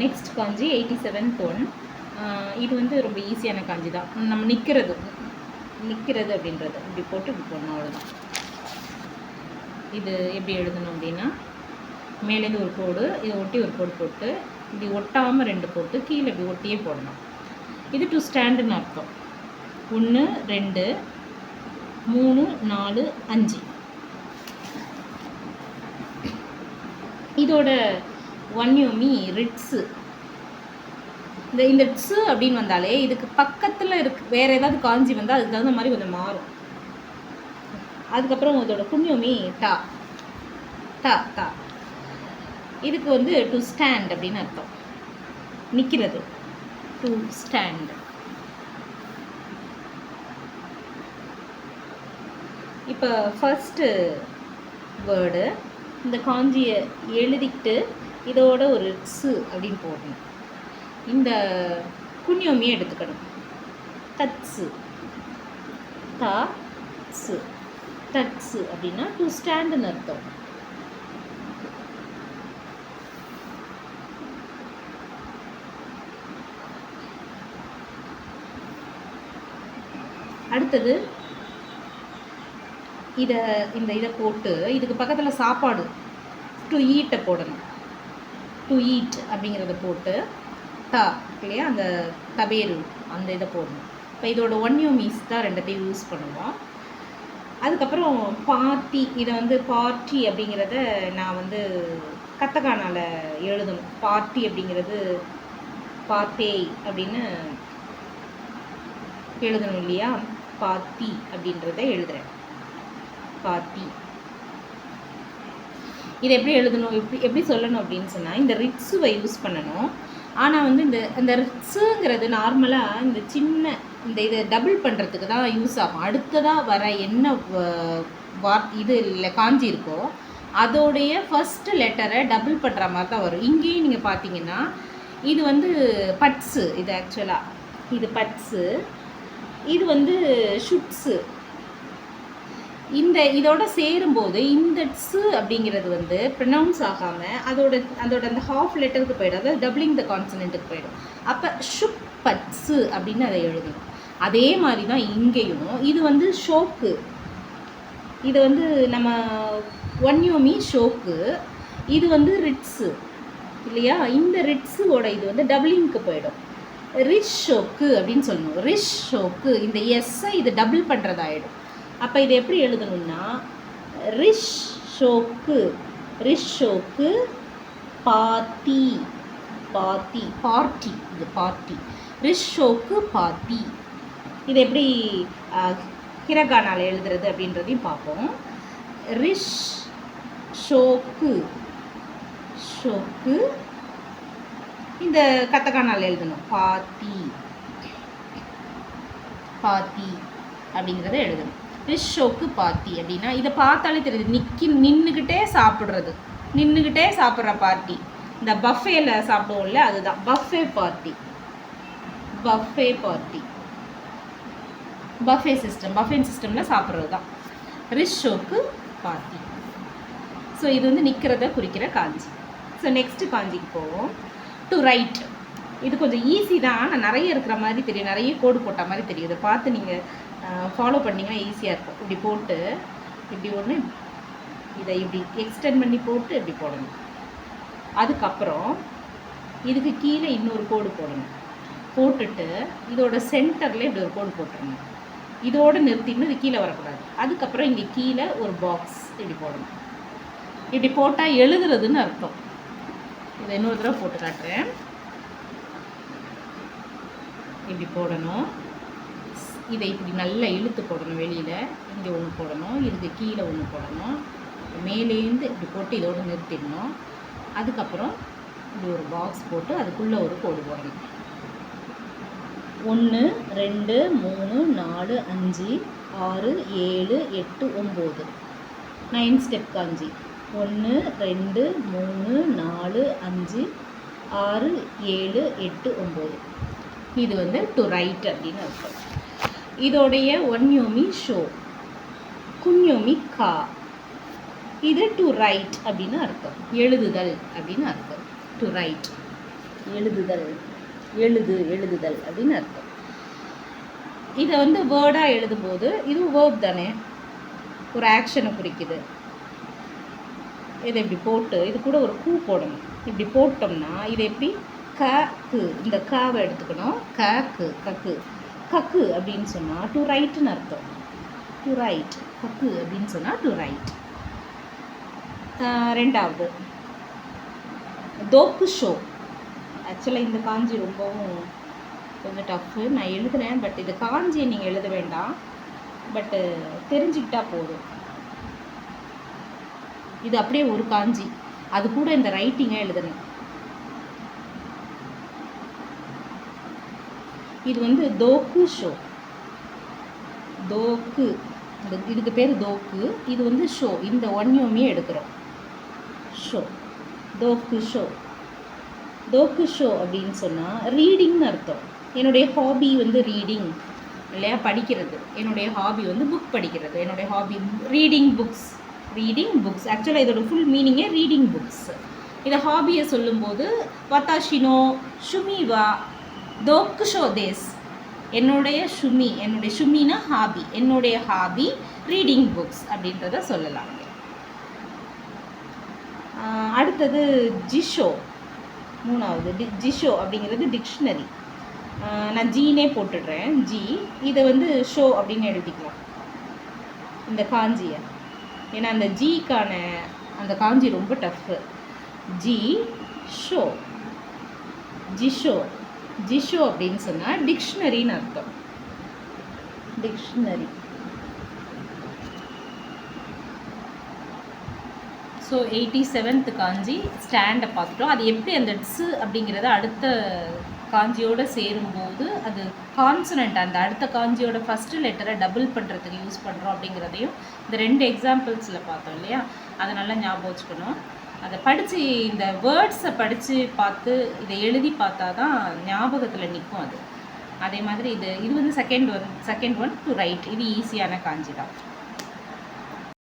Next காஞ்சி 87th one. இது வந்து ரொம்ப ஈஸியான காஞ்சி தான். நம்ம நிற்கிறது அப்படின்றது இப்படி போட்டு இப்படி போடணும், அவ்வளோதான். இது எப்படி எழுதணும் அப்படின்னா, மேலேருந்து ஒரு கோடு, இதை ஒட்டி ஒரு கோடு போட்டு இப்படி ஒட்டாமல் 2 போட்டு கீழே இப்படி ஒட்டியே போடணும். இது டு ஸ்டாண்டுன்னு அர்த்தம். 1 2 3 4 5. இதோட வன்யோமி ரிட்ஸு. இந்த ட்ஸு அப்படின்னு வந்தாலே இதுக்கு பக்கத்தில் வேறு ஏதாவது காஞ்சி வந்தால் அதுக்கு தகுந்த மாதிரி கொஞ்சம் மாறும். அதுக்கப்புறம் இதோட புண்ணியோமி டா டா டா. இதுக்கு வந்து டு ஸ்டாண்ட் அப்படின்னு அர்த்தம், நிற்கிறது, டு ஸ்டாண்ட். இப்போ ஃபஸ்ட்டு வேர்டு இந்த காஞ்சியை எழுதிக்கிட்டு இதோட ஒரு ட்ஸு அப்படின்னு போடணும். இந்த புண்ணியோமியை எடுத்துக்கணும். தட்ஸு, தட்ஸு, தட்ஸு அப்படின்னா டு ஸ்டாண்டுன்னு அர்த்தம். அடுத்தது இதை போட்டு இதுக்கு பக்கத்தில் சாப்பாடு டு ஈட்டை போடணும். டு ஈட் அப்படிங்கிறத போட்டு டா இல்லையா, அந்த தபேரு அந்த இதை போடணும். இப்போ இதோட ஒன்யூமீஸ் தான் ரெண்டத்தையும் யூஸ் பண்ணுவோம். அதுக்கப்புறம் பார்ட்டி, இதை வந்து பார்ட்டி அப்படிங்கிறத நான் வந்து கத்தகானால எழுதணும். பார்ட்டி அப்படிங்கிறது பார்த்தே அப்படின்னு எழுதணும் இல்லையா, பார்ட்டி அப்படின்றத எழுதுகிறேன். பார்ட்டி இதை எப்படி எழுதணும், எப்படி சொல்லணும் அப்படின்னு சொன்னால், இந்த ரிட்ஸுவை யூஸ் பண்ணணும். ஆனால் வந்து இந்த ரிட்ஸுங்கிறது நார்மலாக இந்த சின்ன இதை டபுள் பண்ணுறதுக்கு தான் யூஸ் ஆகும். அடுத்ததாக வர என்ன இது இல்லை காஞ்சி இருக்கோ அதோடைய ஃபஸ்ட்டு லெட்டரை டபுள் பண்ணுற மாதிரி தான் வரும். இங்கேயும் நீங்கள் பார்த்தீங்கன்னா இது வந்து பட்ஸு, இது ஆக்சுவலாக இது பட்ஸு, இது வந்து ஷுட்ஸு. இதோட சேரும்போது இந்த ட்ஸு அப்படிங்கிறது வந்து ப்ரொனவுன்ஸ் ஆகாமல் அதோட அந்த ஹாஃப் லெட்டருக்கு போயிடும், அதாவது டபுளிங் த கான்சனண்ட்டுக்கு போயிடும். அப்போ ஷுப் பட்ஸு அப்படின்னு அதை எழுதணும். அதே மாதிரி தான் இங்கேயும் இது வந்து ஷோக்கு, இது வந்து நம்ம ஒன்யோமி ஷோக்கு, இது வந்து ரிட்ஸு இல்லையா. இந்த ரிட்ஸுவோட இது வந்து டபுளிங்க்கு போயிடும், ரிஷ் ஷோக்கு அப்படின்னு சொல்லணும். ரிஷ் ஷோக்கு, இந்த எஸ்ஸை இது டபுள் பண்ணுறதாயிடும். அப்போ இதை எப்படி எழுதணும்னா, ரிஷ் ஷோக்கு, ரிஷ் ஷோக்கு பாத்தி, பாத்தி பார்ட்டி, இது பார்ட்டி, ரிஷ் ஷோக்கு பாத்தி. இது எப்படி ஹிரகானால எழுதுறது அப்படின்றதையும் பார்ப்போம். ரிஷ் ஷோக்கு, ஷோக்கு இந்த கத்தகானால எழுதணும், பாத்தி, பாத்தி அப்படிங்கிறத எழுதணும். ரிஷ் ஷோக்கு பாத்தி அப்படின்னா இதை பார்த்தாலே தெரியுது, நின்றுக்கிட்டே சாப்பிட்றது, நின்றுக்கிட்டே சாப்பிட்ற பார்ட்டி. இந்த பஃபேல சாப்பிடுவோம்ல, அதுதான் buffet party. Buffet party, buffet சிஸ்டமில் சாப்பிட்றது தான் ரிஷ் ஷோக்கு பார்ட்டி. ஸோ இது வந்து நிற்கிறத குறிக்கிற காஞ்சி. ஸோ நெக்ஸ்ட்டு காஞ்சிக்கு போவோம். To right. இது கொஞ்சம் ஈஸி தான், ஆனால் நிறைய இருக்கிற மாதிரி தெரியும், நிறைய கோடு போட்ட மாதிரி தெரியும். இதை பார்த்து நீங்கள் ஃபாலோ பண்ணிங்கன்னா ஈஸியாக இருக்கும். இப்படி போட்டு இப்படி ஒன்று இதை இப்படி எக்ஸ்டெண்ட் பண்ணி போட்டு இப்படி போடணும். அதுக்கப்புறம் இதுக்கு கீழே இன்னொரு கோடு போடணும். போட்டுட்டு இதோட சென்டரில் இப்படி ஒரு கோடு போட்டுடணும். இதோடு நிறுத்தின்னு இது கீழே வரக்கூடாது. அதுக்கப்புறம் இங்கே கீழே ஒரு பாக்ஸ் இப்படி போடணும். இப்படி போட்டால் எழுதுறதுன்னு அர்த்தம். இதை இன்னொரு தடவை போட்டு காட்டுறேன். இப்படி போடணும். இதை இப்படி நல்லா இழுத்து போடணும். வெளியில் இங்கே ஒன்று போடணும், இதுக்கு கீழே ஒன்று போடணும், மேலேருந்து இப்படி போட்டு இதோடு நிறுத்திடணும். அதுக்கப்புறம் இப்படி ஒரு பாக்ஸ் போட்டு அதுக்குள்ளே ஒரு கோடு போடணும். 1 2 3 4 5 6 7 8 9 9 ஸ்டெப் காஞ்சி. 1 2 3 4 5 6 7 8 9. இது வந்து டு ரைட் அப்படின்னு அர்த்தம். இதோடைய ஒன்யோமி ஷோ, குன்யோமி கா. இது டு ரைட் அப்படின்னு அர்த்தம், எழுதுதல் அப்படின்னு அர்த்தம். To right. எழுதுதல், எழுதுதல் அப்படின்னு அர்த்தம். இதை வந்து வேர்டாக எழுதும்போது இதுவும் வேர்ப் தானே, ஒரு ஆக்ஷனை குறிக்குது. இதை இப்படி போட்டு இது கூட ஒரு கூ போடணும். இப்படி போட்டோம்னா இது எப்படி கு, இந்த காவை எடுத்துக்கணும். கக்கு கக்கு அப்படின்னு சொன்னால் டு ரைட்டுன்னு அர்த்தம். டு ரைட், கக்கு அப்படின்னு சொன்னால் டு ரைட். ரெண்டாவது தோக்கு ஷோ. ஆக்சுவலாக இந்த காஞ்சி ரொம்பவும் கொஞ்சம் டஃப்பு. நான் எழுதுனேன், பட் இது காஞ்சியை நீங்கள் எழுத வேண்டாம், பட்டு தெரிஞ்சுக்கிட்டா போதும். இது அப்படியே ஒரு காஞ்சி, அது கூட இந்த ரைட்டிங்கை எழுதணும். இது வந்து தோக்கு ஷோ. தோக்கு, இதுக்கு பேர் தோக்கு. இது வந்து ஷோ, இந்த ஒன்னியுமே எடுக்கிறோம். Show, talk show. Talk show அப்படின்னு சொன்னால் ரீடிங்னு அர்த்தம். என்னுடைய ஹாபி வந்து ரீடிங் இல்லையா, படிக்கிறது. என்னுடைய ஹாபி வந்து புக் படிக்கிறது. என்னுடைய ஹாபி ரீடிங் புக்ஸ். ஆக்சுவலாக இதோட ஃபுல் மீனிங்கே ரீடிங் புக்ஸ். இதை ஹாபியை சொல்லும்போது வத்தாஷினோ ஷுமிவா தோக்கு ஷோ தேஸ். என்னுடைய ஷுமினா ஹாபி. என்னுடைய ஹாபி ரீடிங் புக்ஸ் அப்படின்றத சொல்லலாம். அடுத்தது ஜிஷோ. மூணாவது ஜிஷோ அப்படிங்கிறது டிக்ஷனரி. நான் ஜீனே போட்டுடுறேன், ஜி. இதை வந்து ஷோ அப்படின்னு எழுதிக்கலாம் இந்த காஞ்சியை. ஏன்னா அந்த ஜிக்கான அந்த காஞ்சி ரொம்ப டஃப்பு. ஜி ஷோ, ஜிஷோ அப்படின்னு சொன்னால் டிக்ஷனரின்னு அர்த்தம். டிக்ஷனரி. ஸோ 87th காஞ்சி ஸ்டாண்டை பார்த்துட்டோம். அது எப்படி அந்த ட்ஸு அப்படிங்கிறத அடுத்த காஞ்சியோடு சேரும்போது அது கான்சனண்ட், அந்த அடுத்த காஞ்சியோட ஃபஸ்ட்டு லெட்டரை டபுள் பண்ணுறதுக்கு யூஸ் பண்ணுறோம் அப்படிங்கிறதையும் இந்த 2 எக்ஸாம்பிள்ஸில் பார்த்தோம் இல்லையா, அதை நல்லா ஞாபகம் வச்சுக்கணும். அதை படித்து, இந்த வேர்ட்ஸை படித்து பார்த்து இதை எழுதி பார்த்தா தான் ஞாபகத்தில் நிற்கும் அது. அதே மாதிரி இது வந்து செகண்ட் ஒன் டு ரைட். இது ஈஸியான காஞ்சி தான்.